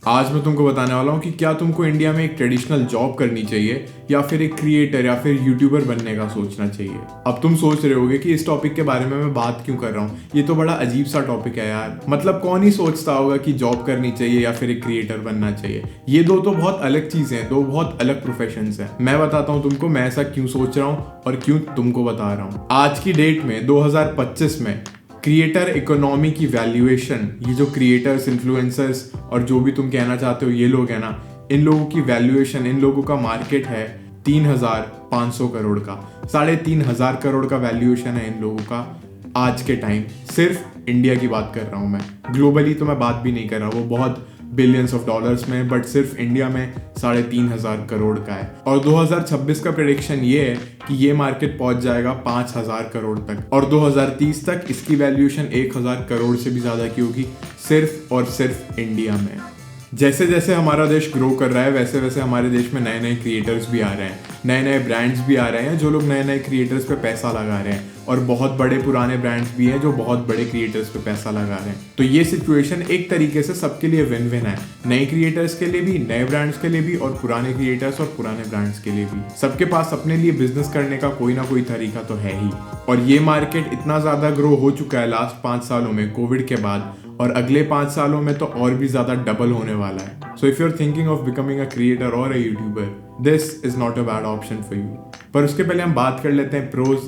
आज मैं तुमको बताने वाला हूँ कि क्या तुमको इंडिया में एक ट्रेडिशनल जॉब करनी चाहिए या फिर एक क्रिएटर या फिर यूट्यूबर बनने का सोचना चाहिए। अब तुम सोच रहे होगे कि इस टॉपिक के बारे में मैं बात क्यों कर रहा हूँ, ये तो बड़ा अजीब सा टॉपिक है यार। मतलब कौन ही सोचता होगा कि जॉब करनी चाहिए या फिर एक क्रिएटर बनना चाहिए। ये दो तो बहुत अलग चीजें हैं, दो बहुत अलग प्रोफेशंस हैं। मैं बताता हूँ तुमको मैं ऐसा क्यों सोच रहा हूँ और क्यों तुमको बता रहा हूँ। आज की डेट में 2025 में क्रिएटर इकोनॉमी की वैल्यूएशन, ये जो क्रिएटर्स, इन्फ्लुएंसर्स और जो भी तुम कहना चाहते हो ये लोग हैं ना, इन लोगों की वैल्यूएशन, इन लोगों का मार्केट है 3,500 करोड़ का। 3,500 करोड़ का वैल्यूएशन है इन लोगों का आज के टाइम। सिर्फ इंडिया की बात कर रहा हूँ मैं, ग्लोबली तो मैं बात भी नहीं कर रहा, वो बहुत बिलियंस ऑफ डॉलर्स में, बट सिर्फ इंडिया में 3,500 करोड़ का है। और 2026 का प्रेडिक्शन ये है कि ये मार्केट पहुंच जाएगा 5,000 करोड़ तक और 2030 तक इसकी वैल्यूएशन 1,000 करोड़ से भी ज्यादा की होगी, सिर्फ और सिर्फ इंडिया में। जैसे जैसे हमारा देश ग्रो कर रहा है वैसे वैसे हमारे देश में नए नए क्रिएटर्स भी आ रहे हैं, नए नए ब्रांड्स भी आ रहे हैं जो लोग नए नए क्रिएटर्स पे पैसा लगा रहे हैं, और बहुत बड़े पुराने ब्रांड्स भी हैं जो बहुत बड़े क्रिएटर्स पे पैसा लगा रहे हैं। तो ये सिचुएशन एक तरीके से सबके लिए विन विन है, नए क्रिएटर्स के लिए भी, नए ब्रांड्स के लिए भी, और पुराने क्रिएटर्स और पुराने ब्रांड्स के लिए भी। सबके पास अपने लिए बिजनेस करने का कोई ना कोई तरीका तो है ही। और ये मार्केट इतना ज्यादा ग्रो हो चुका है लास्ट 5 सालों में कोविड के बाद, और अगले 5 सालों में तो और भी ज्यादा डबल होने वाला है। So if you are thinking of becoming a creator और a YouTuber, this is not a bad option for you. पर उसके पहले हम बात कर लेते हैं प्रोज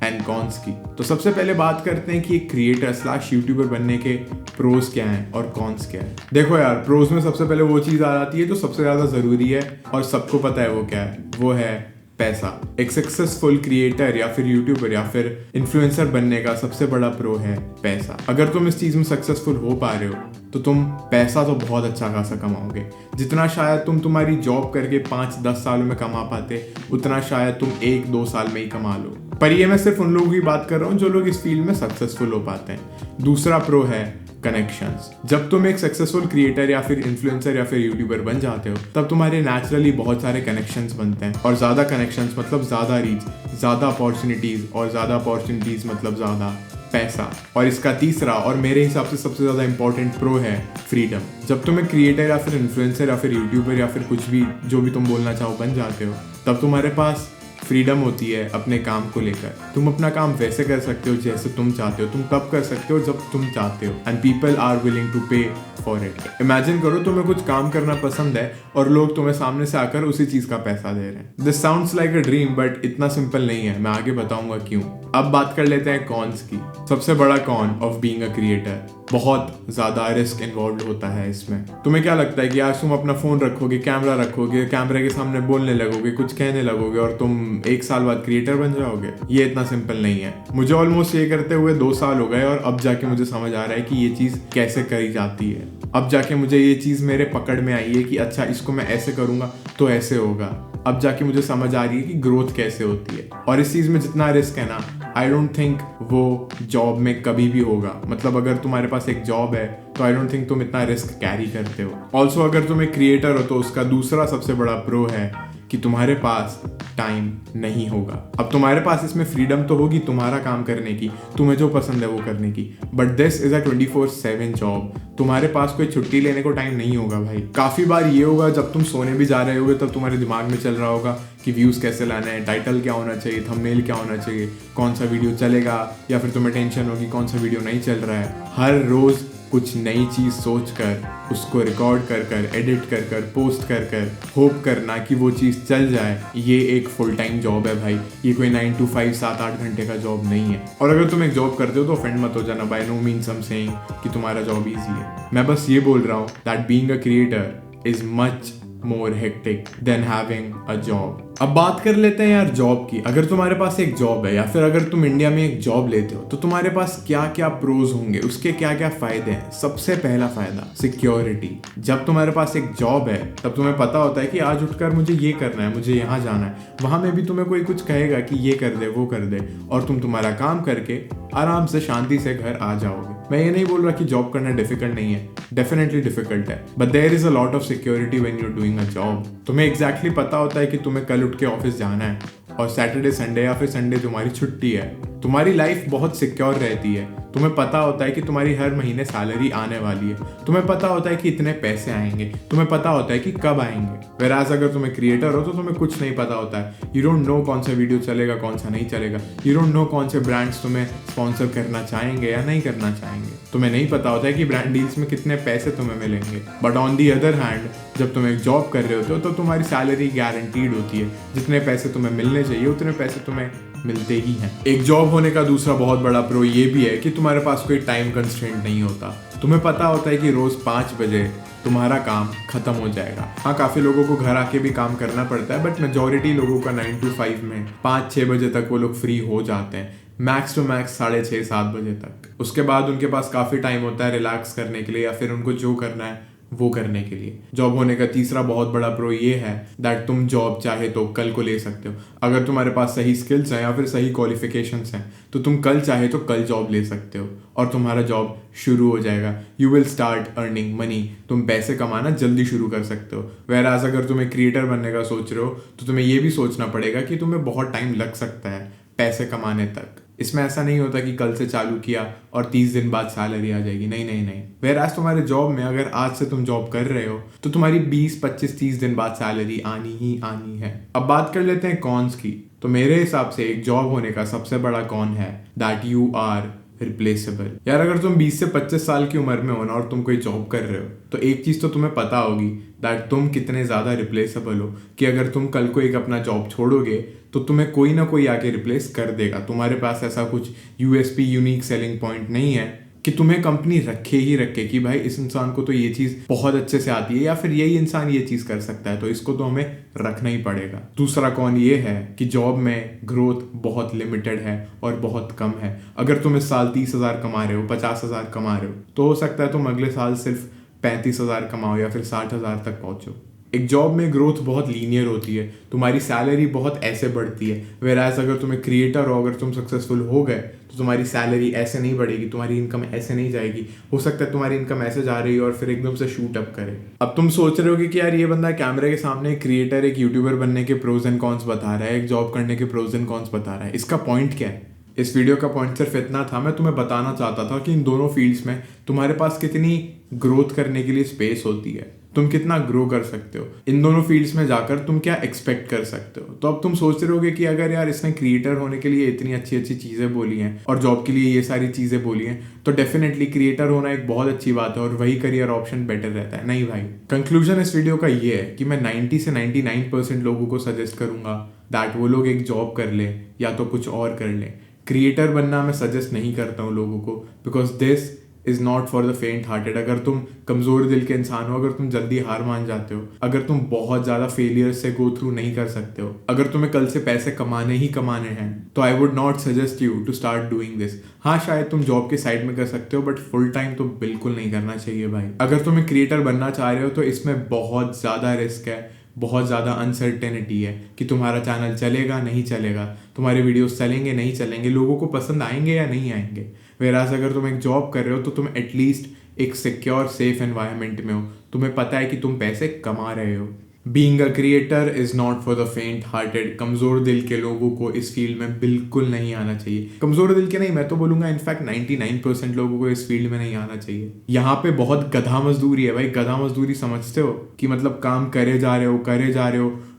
एंड कॉन्स की। तो सबसे पहले बात करते हैं कि एक क्रिएटर स्लैश यूट्यूबर बनने के प्रोज क्या हैं और कॉन्स क्या है। देखो यार, प्रोज में सबसे पहले वो चीज आ जाती है जो सबसे ज्यादा जरूरी है और सबको पता है वो क्या है, वो है पैसा। एक सक्सेसफुल क्रिएटर या फिर यूट्यूबर या फिर इन्फ्लुएंसर बनने का सबसे बड़ा प्रो है पैसा। अगर तुम इस चीज में सक्सेसफुल हो पा रहे हो तो तुम पैसा तो बहुत अच्छा खासा कमाओगे, जितना शायद तुम तुम्हारी जॉब करके 5-10 सालों में कमा पाते उतना शायद तुम 1-2 साल में ही कमा लो। पर ये मैं सिर्फ उन लोगों की बात कर रहा हूँ जो लोग इस फील्ड में सक्सेसफुल हो पाते हैं। दूसरा प्रो है कनेक्शंस। जब तुम एक सक्सेसफुल क्रिएटर या फिर इन्फ्लुएंसर या फिर यूट्यूबर बन जाते हो तब तुम्हारे नेचुरली बहुत सारे कनेक्शंस बनते हैं, और ज्यादा कनेक्शंस मतलब ज्यादा रीच, ज्यादा अपॉर्चुनिटीज, और ज्यादा अपॉर्चुनिटीज मतलब ज्यादा पैसा। और इसका तीसरा और मेरे हिसाब से सबसे ज्यादा इंपॉर्टेंट प्रो है फ्रीडम। जब तुम एक क्रिएटर या फिर इन्फ्लुएंसर या फिर यूट्यूबर या फिर कुछ भी जो भी तुम बोलना चाहो बन जाते हो, तब तुम्हारे पास फ्रीडम होती है अपने काम को लेकर। तुम अपना काम वैसे कर सकते हो जैसे तुम चाहते हो, तुम तब कर सकते हो जब तुम चाहते हो, and people are willing to pay for it. Imagine करो तुम्हें कुछ काम करना पसंद है और लोग तुम्हें सामने से आकर उसी चीज का पैसा दे रहे हैं। This sounds like a dream, but इतना सिंपल नहीं है, मैं आगे बताऊंगा क्यों। अब बात कर लेते हैं कॉन्स की। सबसे बड़ा con of being a creator, बहुत ज्यादा रिस्क इन्वॉल्व होता है इसमें। तुम्हें क्या लगता है कि आज तुम अपना फोन रखोगे, कैमरा रखोगे, कैमरे के सामने बोलने लगोगे, कुछ कहने लगोगे और तुम 1 साल बाद क्रिएटर बन जाओगे? ये इतना सिंपल नहीं है। मुझे ऑलमोस्ट ये करते हुए 2 साल हो गए और अब जाके मुझे समझ आ रहा है कि ये चीज कैसे करी जाती है। अब जाके मुझे ये चीज मेरे पकड़ में आई है कि अच्छा इसको मैं ऐसे करूंगा तो ऐसे होगा। अब जाके मुझे समझ आ रही है कि ग्रोथ कैसे होती है। और इस चीज में जितना रिस्क है ना, आई डोंट थिंक वो जॉब में कभी भी होगा। मतलब अगर तुम्हारे पास एक जॉब है तो आई डोंट थिंक तुम इतना रिस्क कैरी करते हो। ऑल्सो अगर तुम एक क्रिएटर हो तो उसका दूसरा सबसे बड़ा प्रो है कि तुम्हारे पास टाइम नहीं होगा। अब तुम्हारे पास इसमें फ्रीडम तो होगी तुम्हारा काम करने की, तुम्हें जो पसंद है वो करने की, but this is a 24/7 job. तुम्हारे पास कोई छुट्टी लेने को टाइम नहीं होगा भाई। काफी बार ये होगा जब तुम सोने भी जा रहे होगे तब तुम्हारे दिमाग में चल रहा होगा कि व्यूज कैसे लाना है, टाइटल क्या होना चाहिए, थंबनेल क्या होना चाहिए, कौन सा वीडियो चलेगा, या फिर तुम्हें टेंशन होगी कौन सा वीडियो नहीं चल रहा है। हर रोज कुछ नई चीज सोच कर उसको रिकॉर्ड कर कर, एडिट कर कर, पोस्ट कर कर, होप करना कि वो चीज चल जाए, ये एक फुल टाइम जॉब है भाई। ये कोई 9 to 5 7-8 घंटे का जॉब नहीं है। और अगर तुम एक जॉब करते हो तो ऑफेंड मत हो जाना, by no means I am saying कि तुम्हारा जॉब इजी है। मैं बस ये बोल रहा हूँ that being a creator is much more hectic than having a job। अब बात कर लेते हैं यार जॉब की। अगर तुम्हारे पास एक जॉब है या फिर अगर तुम इंडिया में एक जॉब लेते हो तो तुम्हारे पास क्या क्या प्रोज होंगे, उसके क्या क्या फायदे हैं। सबसे पहला फायदा सिक्योरिटी। जब तुम्हारे पास एक जॉब है तब तुम्हें पता होता है कि आज उठकर मुझे ये करना है, मुझे यहाँ जाना है। वहां में भी तुम्हें कोई कुछ कहेगा कि ये कर दे वो कर दे, और तुम तुम्हारा काम करके आराम से शांति से घर आ जाओगे। मैं ये नहीं बोल रहा कि जॉब करना डिफिकल्ट नहीं है, डेफिनेटली डिफिकल्ट है, but there is a lot of security when you are doing a job. तुम्हें एग्जैक्टली पता होता है कि तुम्हें कल उठ के ऑफिस जाना है और सैटरडे संडे या फिर संडे तुम्हारी छुट्टी है। तुम्हारी लाइफ बहुत सिक्योर रहती है। तुम्हें पता होता है कि तुम्हारी हर महीने सैलरी आने वाली है, तुम्हें पता होता है कि इतने पैसे आएंगे, तुम्हें पता होता है कि कब आएंगे। Whereas अगर तुम्हें क्रिएटर हो तो तुम्हें कुछ नहीं पता होता है। यू डोंट नो कौन सा वीडियो चलेगा, कौन सा नहीं चलेगा। यू डोंट नो कौन से ब्रांड्स तुम्हें स्पॉन्सर करना चाहेंगे या नहीं करना चाहेंगे। तुम्हें नहीं पता होता है कि ब्रांड डील्स में कितने पैसे तुम्हें मिलेंगे। But on the other hand, जब तुम एक जॉब कर रहे होते हो तो तुम्हारी सैलरी गारंटीड होती है। जितने पैसे तुम्हें मिलने चाहिए उतने पैसे तुम्हें मिलते ही हैं। एक जॉब होने का दूसरा बहुत बड़ा प्रो ये भी है कि तुम्हारे पास कोई टाइम कंस्ट्रेंट नहीं होता। तुम्हें पता होता है कि रोज 5 बजे तुम्हारा काम खत्म हो जाएगा। हाँ, काफी लोगों को घर आके भी काम करना पड़ता है, बट मेजोरिटी लोगों का 9 to 5 में 5-6 बजे तक वो लोग फ्री हो जाते हैं। मैक्स टू मैक्स 6:30-7 बजे तक। उसके बाद उनके पास काफी टाइम होता है रिलैक्स करने के लिए या फिर उनको जो करना है वो करने के लिए। जॉब होने का तीसरा बहुत बड़ा प्रो ये है दैट तुम जॉब चाहे तो कल को ले सकते हो। अगर तुम्हारे पास सही स्किल्स हैं या फिर सही क्वालिफिकेशंस हैं तो तुम कल चाहे तो कल जॉब ले सकते हो और तुम्हारा जॉब शुरू हो जाएगा। You will start earning money. तुम पैसे कमाना जल्दी शुरू कर सकते हो। Whereas अगर तुम्हें क्रिएटर बनने का सोच रहे हो तो तुम्हें ये भी सोचना पड़ेगा कि तुम्हें बहुत टाइम लग सकता है पैसे कमाने तक। इसमें ऐसा नहीं होता कि कल से चालू किया और 30 दिन बाद सैलरी आ जाएगी। नहीं नहीं नहीं। Whereas तुम्हारे जॉब में अगर आज से तुम जॉब कर रहे हो तो तुम्हारी 20, 25, 30 दिन बाद सैलरी आनी ही आनी है। अब बात कर लेते हैं कॉन्स की। तो मेरे हिसाब से एक जॉब होने का सबसे बड़ा कॉन है दैट यू आर रिप्लेसेबल। यार, अगर तुम 20 से 25 साल की उम्र में हो ना और तुम कोई जॉब कर रहे हो तो एक चीज तो तुम्हें पता होगी दैट तुम कितने ज्यादा रिप्लेसेबल हो कि अगर तुम कल को एक अपना जॉब छोड़ोगे तो तुम्हें कोई ना कोई आके रिप्लेस कर देगा। तुम्हारे पास ऐसा कुछ यूएसपी यूनिक सेलिंग पॉइंट नहीं है कि तुम्हें कंपनी रखे ही रखे कि भाई इस इंसान को तो ये चीज बहुत अच्छे से आती है या फिर यही इंसान ये चीज कर सकता है, तो इसको तो हमें रखना ही पड़ेगा। दूसरा कौन ये है कि जॉब में ग्रोथ बहुत लिमिटेड है और बहुत कम है। अगर तुम इस साल 30,000 कमा रहे हो, 50,000 कमा रहे हो तो हो सकता है तुम अगले साल सिर्फ 35,000 कमाओ या फिर 60,000 तक पहुंचो। एक जॉब में ग्रोथ बहुत लीनियर होती है, तुम्हारी सैलरी बहुत ऐसे बढ़ती है। Whereas अगर तुम एक क्रिएटर हो, अगर तुम सक्सेसफुल हो गए तो तुम्हारी सैलरी ऐसे नहीं बढ़ेगी, तुम्हारी इनकम ऐसे नहीं जाएगी। हो सकता है तुम्हारी इनकम ऐसे जा रही है और फिर एकदम से शूट अप करे। अब तुम सोच रहे हो कि यार ये बंदा कैमरे के सामने एक क्रिएटर, एक यूट्यूबर बनने के प्रोज एंड कॉन्स बता रहा है, एक जॉब करने के प्रोज एंड कॉन्स बता रहा है, इसका पॉइंट क्या है? इस वीडियो का पॉइंट सिर्फ इतना था, मैं तुम्हें बताना चाहता था कि इन दोनों फील्ड्स में तुम्हारे पास कितनी ग्रोथ करने के लिए स्पेस होती है, तुम कितना ग्रो कर सकते हो। इन दोनों फील्ड्स में जाकर तुम क्या एक्सपेक्ट कर सकते हो। तो अब तुम सोच रहे होगे कि अगर यार इसने क्रिएटर होने के लिए इतनी अच्छी अच्छी चीज़ें बोली हैं और जॉब के लिए ये सारी चीज़ें बोली हैं तो डेफिनेटली क्रिएटर होना एक बहुत अच्छी बात है और वही करियर ऑप्शन बेटर रहता है। नहीं भाई, कंक्लूजन इस वीडियो का ये है कि मैं 90 से 99% लोगों को सजेस्ट करूंगा दैट वो लोग एक जॉब कर लें या तो कुछ और कर लें। क्रिएटर बनना मैं सजेस्ट नहीं करता हूँ लोगों को, because this is not for the फेंट हार्टेड। अगर तुम कमजोर दिल के इंसान हो, अगर तुम जल्दी हार मान जाते हो, अगर तुम बहुत ज्यादा फेलियर से गो थ्रू नहीं कर सकते हो, अगर तुम्हें कल से पैसे कमाने ही कमाने हैं तो I would not suggest you to start doing this. हाँ, शायद तुम जॉब के साइड में कर सकते हो बट फुल टाइम तो बिल्कुल नहीं करना चाहिए भाई। अगर तुम एक क्रिएटर बनना चाह रहे हो तो इसमें बहुत ज्यादा रिस्क है, बहुत ज़्यादा अनसर्टेनिटी है कि तुम्हारा चैनल चलेगा नहीं चलेगा, तुम्हारे वीडियोस चलेंगे नहीं चलेंगे, लोगों को पसंद आएंगे या नहीं आएंगे। Whereas अगर तुम एक जॉब कर रहे हो तो तुम एटलीस्ट एक सिक्योर सेफ एनवायरनमेंट में हो, तुम्हें पता है कि तुम पैसे कमा रहे हो। Being a creator is not for the फेंट हार्टेड। कमजोर दिल के लोगों को इस फील्ड में बिल्कुल नहीं आना चाहिए। कमजोर दिल के नहीं, मैं तो बोलूंगा इनफैक्ट 99% लोगों को इस फील्ड में नहीं आना चाहिए। यहाँ पे बहुत गधा मजदूरी है भाई। गधा मजदूरी समझते हो कि मतलब काम करे जा रहे हो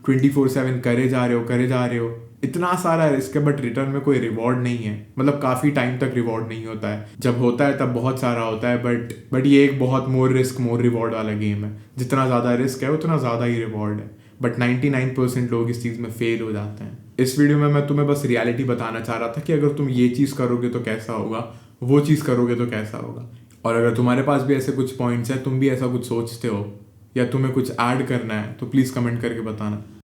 24/7 करे जा रहे हो, इतना सारा रिस्क है बट रिटर्न में कोई रिवॉर्ड नहीं है। मतलब काफी टाइम तक रिवॉर्ड नहीं होता है, जब होता है तब बहुत सारा होता है बट ये एक बहुत मोर रिस्क मोर रिवॉर्ड वाला गेम है। जितना ज्यादा रिस्क है उतना ज्यादा ही रिवॉर्ड है, बट 99% लोग इस चीज में फेल हो जाते हैं। इस वीडियो में मैं तुम्हें बस रियलिटी बताना चाह रहा था कि अगर तुम ये चीज करोगे तो कैसा होगा, वो चीज करोगे तो कैसा होगा। और अगर तुम्हारे पास भी ऐसे कुछ पॉइंट्स है, तुम भी ऐसा कुछ सोचते हो या तुम्हें कुछ ऐड करना है तो प्लीज कमेंट करके बताना।